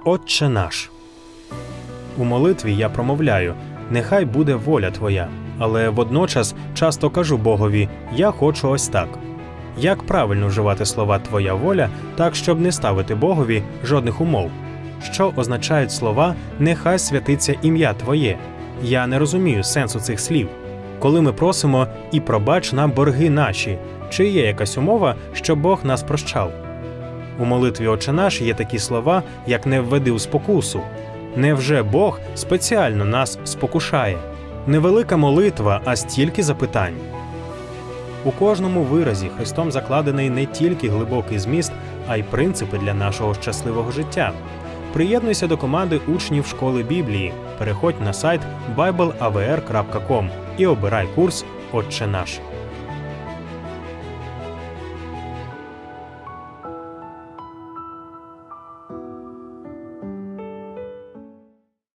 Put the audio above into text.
Отче наш. У молитві я промовляю: «Нехай буде воля Твоя», але водночас часто кажу Богові: «Я хочу ось так». Як правильно вживати слова «Твоя воля» так, щоб не ставити Богові жодних умов? Що означають слова «Нехай святиться ім'я Твоє»? Я не розумію сенсу цих слів. Коли ми просимо «І пробач нам борги наші», чи є якась умова, що Бог нас прощав? У молитві «Отче наш» є такі слова, як «не введи у спокусу». Невже Бог спеціально нас спокушає? Невелика молитва, а стільки запитань. У кожному виразі Христом закладений не тільки глибокий зміст, а й принципи для нашого щасливого життя. Приєднуйся до команди учнів школи Біблії. Переходь на сайт bibleavr.com і обирай курс «Отче наш».